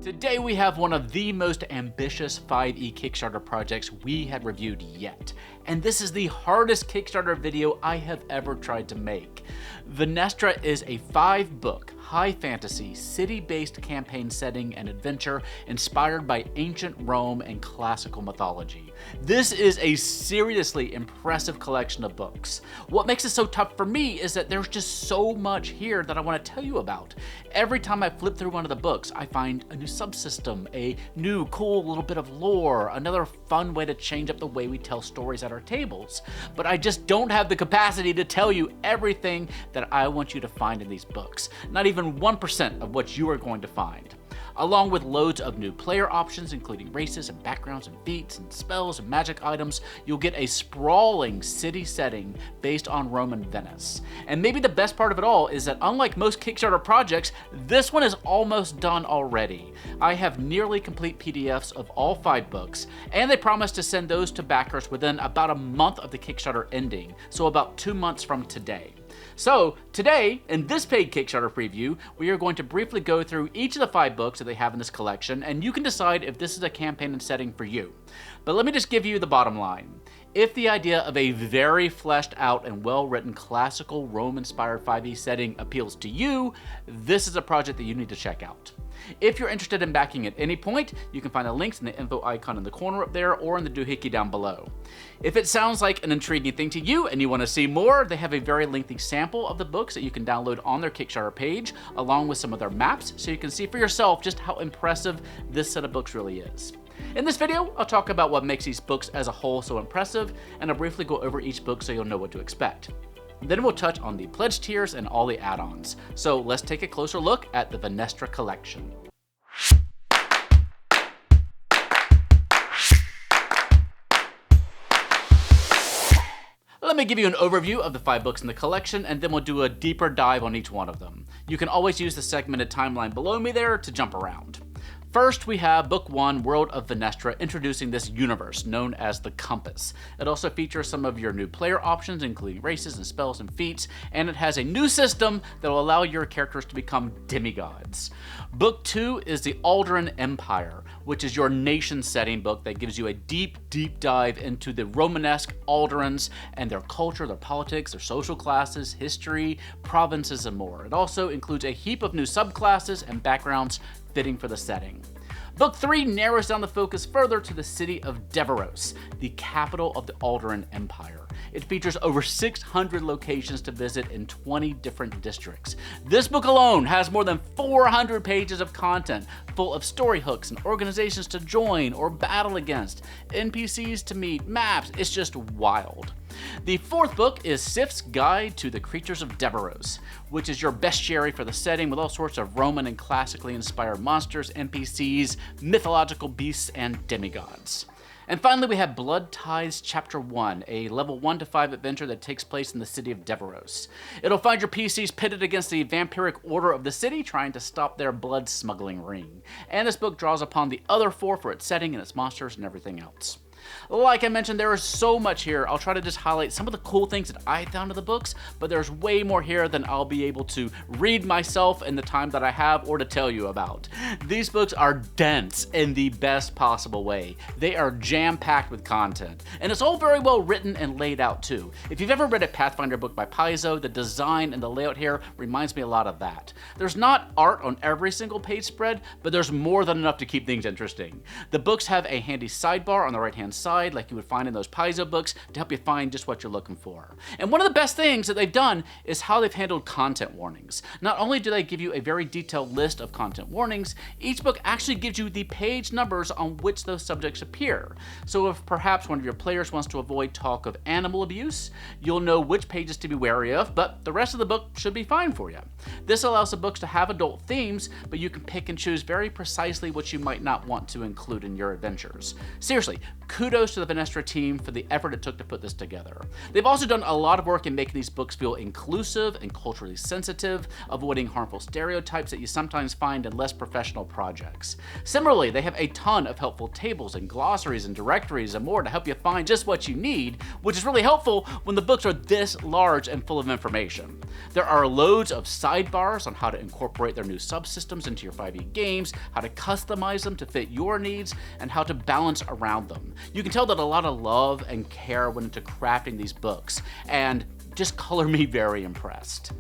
Today we have one of the most ambitious 5e Kickstarter projects we had reviewed yet, and this is the hardest Kickstarter video I have ever tried to make. Vynestra is a 5-book, high fantasy, city-based campaign setting and adventure inspired by ancient Rome and classical mythology. This is a seriously impressive collection of books. What makes it so tough for me is that there's just so much here that I want to tell you about. Every time I flip through one of the books, I find a new subsystem, a new cool little bit of lore, another fun way to change up the way we tell stories at our tables. But I just don't have the capacity to tell you everything that I want you to find in these books. Not even 1% of what you are going to find. Along with loads of new player options, including races and backgrounds and feats and spells and magic items, you'll get a sprawling city setting based on Roman Venice. And maybe the best part of it all is that unlike most Kickstarter projects, this one is almost done already. I have nearly complete PDFs of all 5 books, and they promise to send those to backers within about a month of the Kickstarter ending, so about 2 months from today. So today, in this paid Kickstarter preview, we are going to briefly go through each of the 5 books that they have in this collection, and you can decide if this is a campaign and setting for you. But let me just give you the bottom line. If the idea of a very fleshed out and well-written classical Rome-inspired 5e setting appeals to you, this is a project that you need to check out. If you're interested in backing at any point, you can find the links in the info icon in the corner up there or in the doohickey down below. If it sounds like an intriguing thing to you and you want to see more, they have a very lengthy sample of the books that you can download on their Kickstarter page, along with some of their maps, so you can see for yourself just how impressive this set of books really is. In this video, I'll talk about what makes these books as a whole so impressive, and I'll briefly go over each book so you'll know what to expect. Then we'll touch on the pledge tiers and all the add-ons. So let's take a closer look at the Vynestra collection. Let me give you an overview of the 5 books in the collection, and then we'll do a deeper dive on each one of them. You can always use the segmented timeline below me there to jump around. First, we have Book 1, World of Vynestra, introducing this universe known as the Compass. It also features some of your new player options, including races and spells and feats, and it has a new system that will allow your characters to become demigods. Book 2 is the Aldarin Empire, which is your nation-setting book that gives you a deep dive into the Romanesque Aldarins and their culture, their politics, their social classes, history, provinces, and more. It also includes a heap of new subclasses and backgrounds fitting for the setting. Book 3 narrows down the focus further to the city of Deveros, the capital of the Aldarin Empire. It features over 600 locations to visit in 20 different districts. This book alone has more than 400 pages of content, full of story hooks and organizations to join or battle against, NPCs to meet, maps. It's just wild. The 4th book is Sif's Guide to the Creatures of Deveros, which is your bestiary for the setting with all sorts of Roman and classically inspired monsters, NPCs, mythological beasts, and demigods. And finally, we have Blood Tithes Chapter 1, a level 1 to 5 adventure that takes place in the city of Deveros. It'll find your PCs pitted against the vampiric order of the city, trying to stop their blood smuggling ring. And this book draws upon the other 4 for its setting and its monsters and everything else. Like I mentioned, there is so much here. I'll try to just highlight some of the cool things that I found in the books, but there's way more here than I'll be able to read myself in the time that I have or to tell you about. These books are dense in the best possible way. They are jam-packed with content, and it's all very well written and laid out too. If you've ever read a Pathfinder book by Paizo, the design and the layout here reminds me a lot of that. There's not art on every single page spread, but there's more than enough to keep things interesting. The books have a handy sidebar on the right-hand side like you would find in those Paizo books to help you find just what you're looking for. And one of the best things that they've done is how they've handled content warnings. Not only do they give you a very detailed list of content warnings, each book actually gives you the page numbers on which those subjects appear. So if perhaps one of your players wants to avoid talk of animal abuse, you'll know which pages to be wary of, but the rest of the book should be fine for you. This allows the books to have adult themes, but you can pick and choose very precisely what you might not want to include in your adventures. Seriously, kudos to the Vynestra team for the effort it took to put this together. They've also done a lot of work in making these books feel inclusive and culturally sensitive, avoiding harmful stereotypes that you sometimes find in less professional projects. Similarly, they have a ton of helpful tables and glossaries and directories and more to help you find just what you need, which is really helpful when the books are this large and full of information. There are loads of sidebars on how to incorporate their new subsystems into your 5e games, how to customize them to fit your needs, and how to balance around them. You can tell that a lot of love and care went into crafting these books, and just color me very impressed.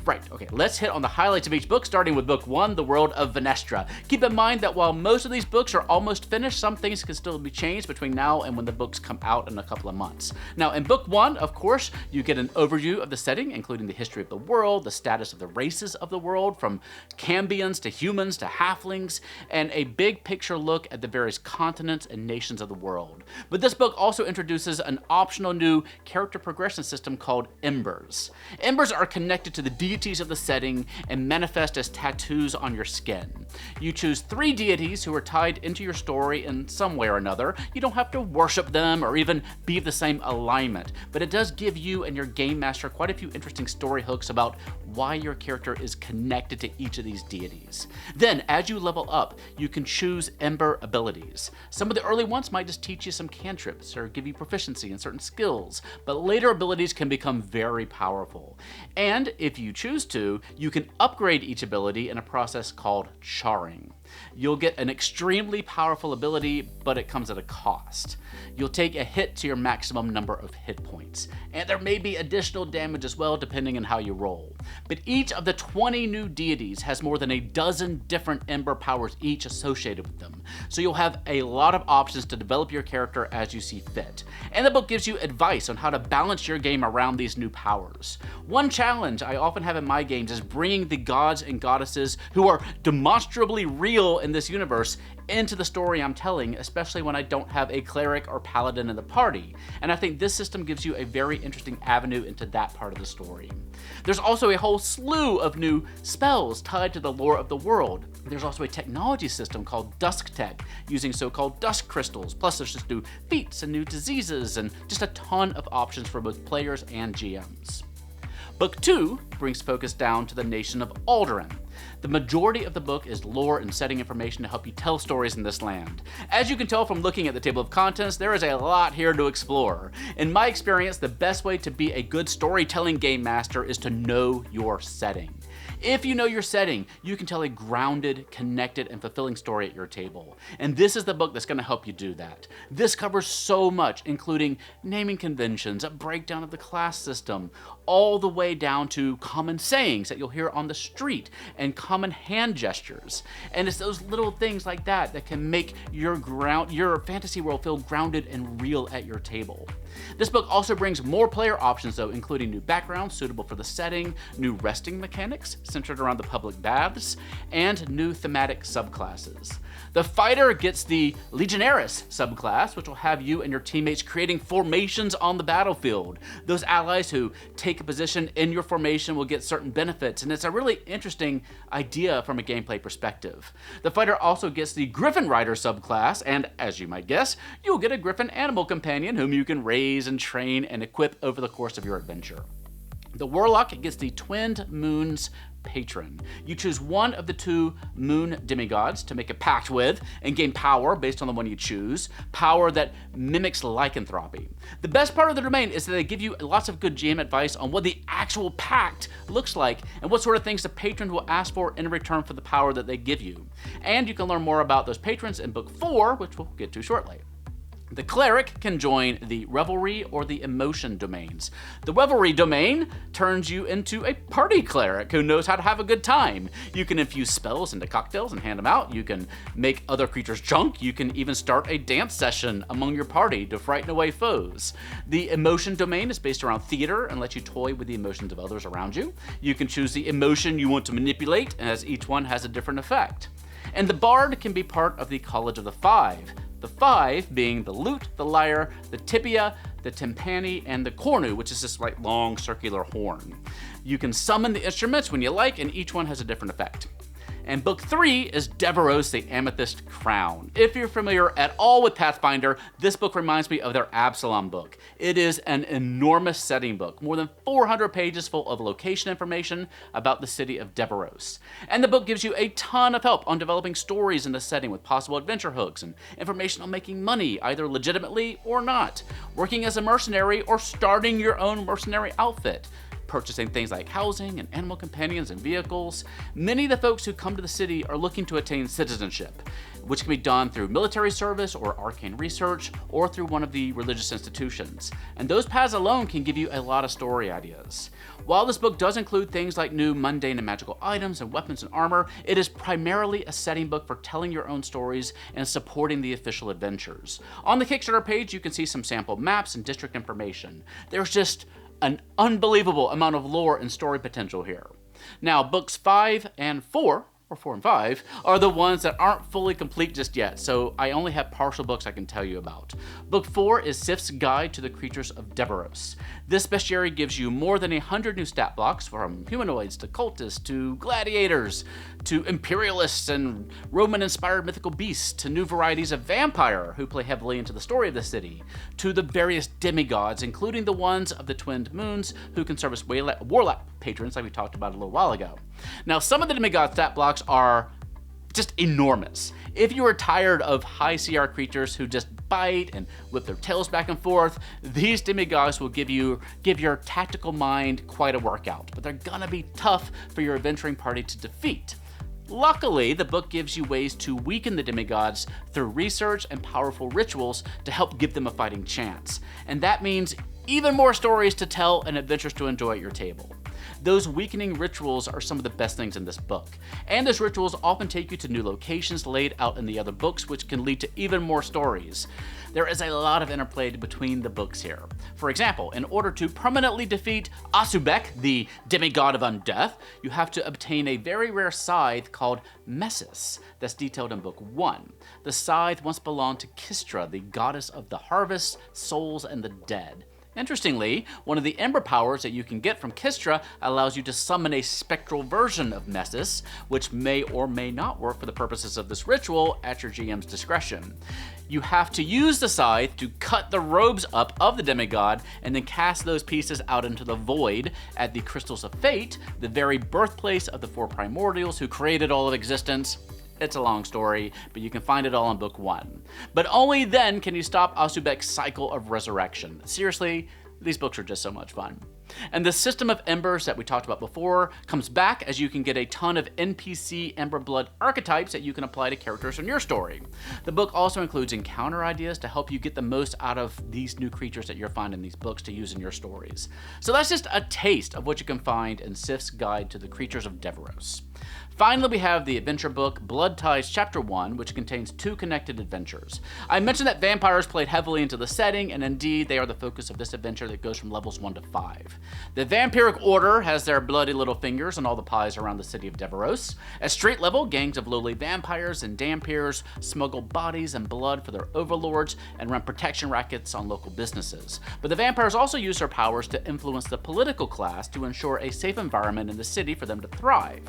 Right, okay, let's hit on the highlights of each book, starting with Book 1, The World of Vynestra. Keep in mind that while most of these books are almost finished, some things can still be changed between now and when the books come out in a couple of months. Now, in Book 1, of course, you get an overview of the setting, including the history of the world, the status of the races of the world, from Cambions to humans to halflings, and a big picture look at the various continents and nations of the world. But this book also introduces an optional new character progression system called Embers. Embers are connected to the deities of the setting and manifest as tattoos on your skin. You choose 3 deities who are tied into your story in some way or another. You don't have to worship them or even be of the same alignment, but it does give you and your game master quite a few interesting story hooks about why your character is connected to each of these deities. Then, as you level up, you can choose Ember abilities. Some of the early ones might just teach you some cantrips or give you proficiency in certain skills, but later abilities can become very powerful. And if you choose to, you can upgrade each ability in a process called charring. You'll get an extremely powerful ability, but it comes at a cost. You'll take a hit to your maximum number of hit points, and there may be additional damage as well depending on how you roll. But each of the 20 new deities has more than a dozen different Ember powers each associated with them, so you'll have a lot of options to develop your character as you see fit. And the book gives you advice on how to balance your game around these new powers. One challenge I often have in my games is bringing the gods and goddesses who are demonstrably real in this universe into the story I'm telling, especially when I don't have a cleric or paladin in the party. And I think this system gives you a very interesting avenue into that part of the story. There's also a whole slew of new spells tied to the lore of the world. There's also a technology system called Dusk Tech, using so-called dusk crystals, plus there's just new feats and new diseases, and just a ton of options for both players and GMs. Book 2 brings focus down to the nation of Aldarin. The majority of the book is lore and setting information to help you tell stories in this land. As you can tell from looking at the table of contents, there is a lot here to explore. In my experience, the best way to be a good storytelling game master is to know your setting. If you know your setting, you can tell a grounded, connected, and fulfilling story at your table. And this is the book that's going to help you do that. This covers so much, including naming conventions, a breakdown of the class system, all the way down to common sayings that you'll hear on the street, and common hand gestures. And it's those little things like that that can make your fantasy world feel grounded and real at your table. This book also brings more player options though, including new backgrounds suitable for the setting, new resting mechanics centered around the public baths, and new thematic subclasses. The fighter gets the Legionaris subclass, which will have you and your teammates creating formations on the battlefield. Those allies who take a position in your formation will get certain benefits, and it's a really interesting idea from a gameplay perspective. The fighter also gets the Griffin Rider subclass, and as you might guess, you'll get a Griffin animal companion whom you can raise and train and equip over the course of your adventure. The Warlock gets the Twinned Moons Patron. You choose one of the 2 moon demigods to make a pact with and gain power based on the one you choose, power that mimics lycanthropy. The best part of the domain is that they give you lots of good GM advice on what the actual pact looks like and what sort of things the patron will ask for in return for the power that they give you. And you can learn more about those patrons in Book 4, which we'll get to shortly. The cleric can join the revelry or the emotion domains. The revelry domain turns you into a party cleric who knows how to have a good time. You can infuse spells into cocktails and hand them out. You can make other creatures drunk. You can even start a dance session among your party to frighten away foes. The emotion domain is based around theater and lets you toy with the emotions of others around you. You can choose the emotion you want to manipulate, as each one has a different effect. And the bard can be part of the College of the Five. The 5 being the lute, the lyre, the tibia, the timpani, and the cornu, which is this long circular horn. You can summon the instruments when you like, and each one has a different effect. And book 3 is Deveros, the Amethyst Crown. If you're familiar at all with Pathfinder, this book reminds me of their Absalom book. It is an enormous setting book, more than 400 pages full of location information about the city of Deveros. And the book gives you a ton of help on developing stories in the setting with possible adventure hooks and information on making money, either legitimately or not, working as a mercenary or starting your own mercenary outfit, purchasing things like housing and animal companions and vehicles. Many of the folks who come to the city are looking to attain citizenship, which can be done through military service or arcane research or through one of the religious institutions. And those paths alone can give you a lot of story ideas. While this book does include things like new mundane and magical items and weapons and armor, it is primarily a setting book for telling your own stories and supporting the official adventures. On the Kickstarter page, you can see some sample maps and district information. There's just an unbelievable amount of lore and story potential here. Now, books 5 and 4, or 4 and 5, are the ones that aren't fully complete just yet, so I only have partial books I can tell you about. Book 4 is Sif's Guide to the Creatures of Deveros. This bestiary gives you more than 100 new stat blocks, from humanoids to cultists to gladiators to imperialists and Roman-inspired mythical beasts to new varieties of vampire who play heavily into the story of the city, to the various demigods, including the ones of the twinned moons who can serve as warlock patrons like we talked about a little while ago. Now, some of the demigod stat blocks are just enormous. If you are tired of high CR creatures who just bite and whip their tails back and forth, these demigods will give your tactical mind quite a workout, but they're gonna be tough for your adventuring party to defeat. Luckily, the book gives you ways to weaken the demigods through research and powerful rituals to help give them a fighting chance. And that means even more stories to tell and adventures to enjoy at your table. Those weakening rituals are some of the best things in this book. And those rituals often take you to new locations laid out in the other books, which can lead to even more stories. There is a lot of interplay between the books here. For example, in order to permanently defeat Asubek, the demigod of undeath, you have to obtain a very rare scythe called Messis that's detailed in book 1. The scythe once belonged to Kistra, the goddess of the harvest, souls, and the dead. Interestingly, one of the ember powers that you can get from Kistra allows you to summon a spectral version of Messis, which may or may not work for the purposes of this ritual at your GM's discretion. You have to use the scythe to cut the robes up of the demigod and then cast those pieces out into the void at the Crystals of Fate, the very birthplace of the 4 primordials who created all of existence. It's a long story, but you can find it all in book 1. But only then can you stop Asubek's cycle of resurrection. Seriously, these books are just so much fun. And the system of embers that we talked about before comes back as you can get a ton of NPC Ember Blood archetypes that you can apply to characters in your story. The book also includes encounter ideas to help you get the most out of these new creatures that you're finding in these books to use in your stories. So that's just a taste of what you can find in Sif's Guide to the Creatures of Deveros. Finally, we have the adventure book Tithes Chapter 1, which contains 2 connected adventures. I mentioned that vampires played heavily into the setting, and indeed they are the focus of this adventure that goes from levels 1 to 5. The Vampiric Order has their bloody little fingers on all the pies around the city of Deveros. At street level, gangs of lowly vampires and dampiers smuggle bodies and blood for their overlords and run protection rackets on local businesses. But the vampires also use their powers to influence the political class to ensure a safe environment in the city for them to thrive.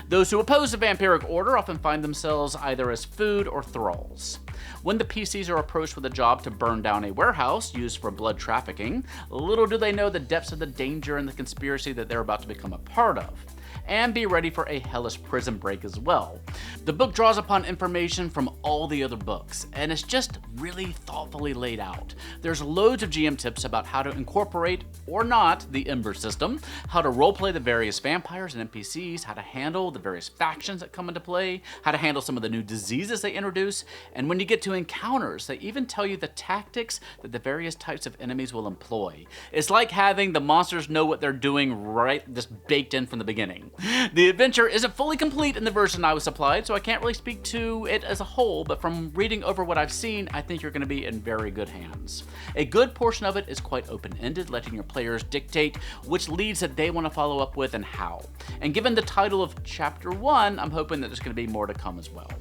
Those who oppose the Vampiric Order often find themselves either as food or thralls. When the PCs are approached with a job to burn down a warehouse used for blood trafficking, little do they know the depths of the danger and the conspiracy that they're about to become a part of. And be ready for a hellish prison break as well. The book draws upon information from all the other books, and it's just really thoughtfully laid out. There's loads of GM tips about how to incorporate, or not, the Ember System, how to roleplay the various vampires and NPCs, how to handle the various factions that come into play, how to handle some of the new diseases they introduce, and when you get to encounters, they even tell you the tactics that the various types of enemies will employ. It's like having the monsters know what they're doing right, just baked in from the beginning. The adventure isn't fully complete in the version I was supplied, so I can't really speak to it as a whole, but from reading over what I've seen, I think you're going to be in very good hands. A good portion of it is quite open-ended, letting your players dictate which leads that they want to follow up with and how. And given the title of Chapter 1, I'm hoping that there's going to be more to come as well.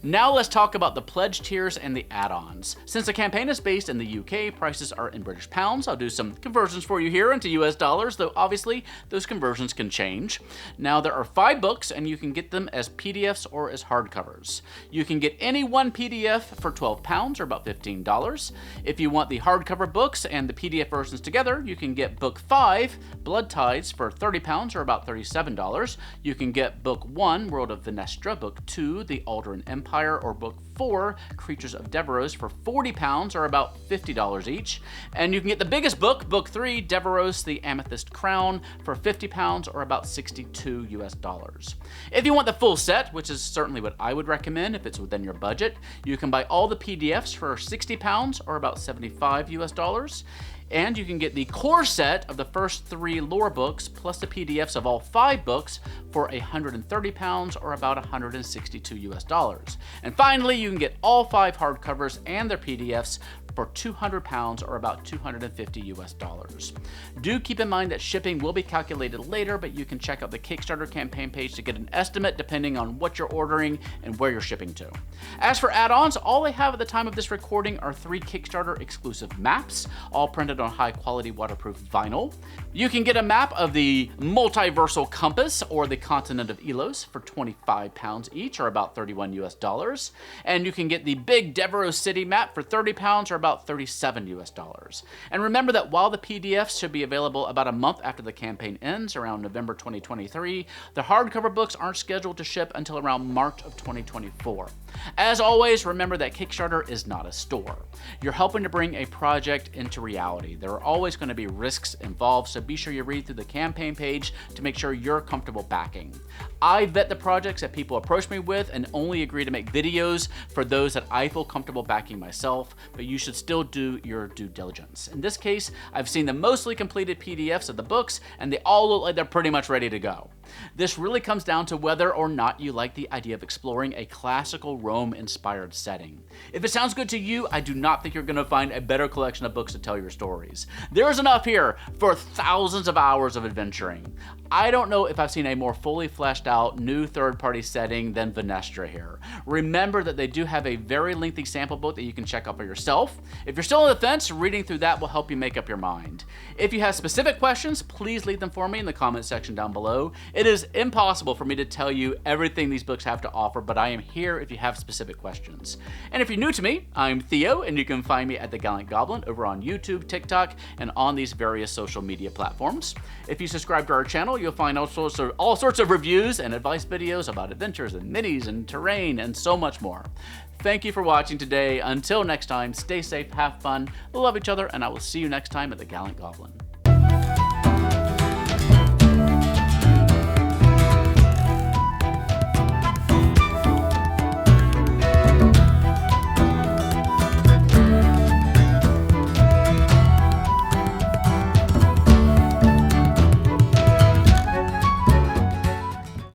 Now let's talk about the pledge tiers and the add-ons. Since the campaign is based in the UK, prices are in British pounds. I'll do some conversions for you here into US dollars, though obviously those conversions can change. Now there are 5 books and you can get them as PDFs or as hardcovers. You can get any one PDF for £12 or about $15. If you want the hardcover books and the PDF versions together, you can get book 5, Blood Tithes, for £30 or about $37. You can get book 1, World of Vynestra, book 2, The Aldarin Empire, or book 4, Creatures of Deveros, for £40 or about $50 each. And you can get the biggest book, book 3, Deveros, The Amethyst Crown, for £50 or about $62 US. If you want the full set, which is certainly what I would recommend if it's within your budget, you can buy all the PDFs for £60 or about $75 US. And you can get the core set of the first 3 lore books plus the PDFs of all 5 books for £130 or about $162 US. And finally, you can get all 5 hardcovers and their PDFs for £200 or about $250 US. Do keep in mind that shipping will be calculated later, but you can check out the Kickstarter campaign page to get an estimate depending on what you're ordering and where you're shipping to. As for add-ons, all I have at the time of this recording are 3 Kickstarter exclusive maps, all printed on high quality waterproof vinyl. You can get a map of the multiversal compass or the continent of Elos for £25 each or about $31 US. And you can get the big Deveros city map for £30 or about $37 US. And remember that while the PDFs should be available about a month after the campaign ends, around November 2023, the hardcover books aren't scheduled to ship until around March of 2024. As always, remember that Kickstarter is not a store. You're helping to bring a project into reality. There are always going to be risks involved, so be sure you read through the campaign page to make sure you're comfortable backing. I vet the projects that people approach me with and only agree to make videos for those that I feel comfortable backing myself, but you should still do your due diligence. In this case, I've seen the mostly completed PDFs of the books and they all look like they're pretty much ready to go. This really comes down to whether or not you like the idea of exploring a classical Rome-inspired setting. If it sounds good to you, I do not think you're going to find a better collection of books to tell your stories. There is enough here for thousands of hours of adventuring. I don't know if I've seen a more fully fleshed out new third-party setting than Vynestra here. Remember that they do have a very lengthy sample book that you can check out for yourself. If you're still on the fence, reading through that will help you make up your mind. If you have specific questions, please leave them for me in the comment section down below. It is impossible for me to tell you everything these books have to offer, but I am here if you have specific questions. And if you're new to me, I'm Theo, and you can find me at The Gallant Goblin over on YouTube, TikTok, and on these various social media platforms. If you subscribe to our channel, you'll find all sorts of reviews and advice videos about adventures and minis and terrain and so much more. Thank you for watching today. Until next time, stay safe, have fun, love each other, and I will see you next time at The Gallant Goblin.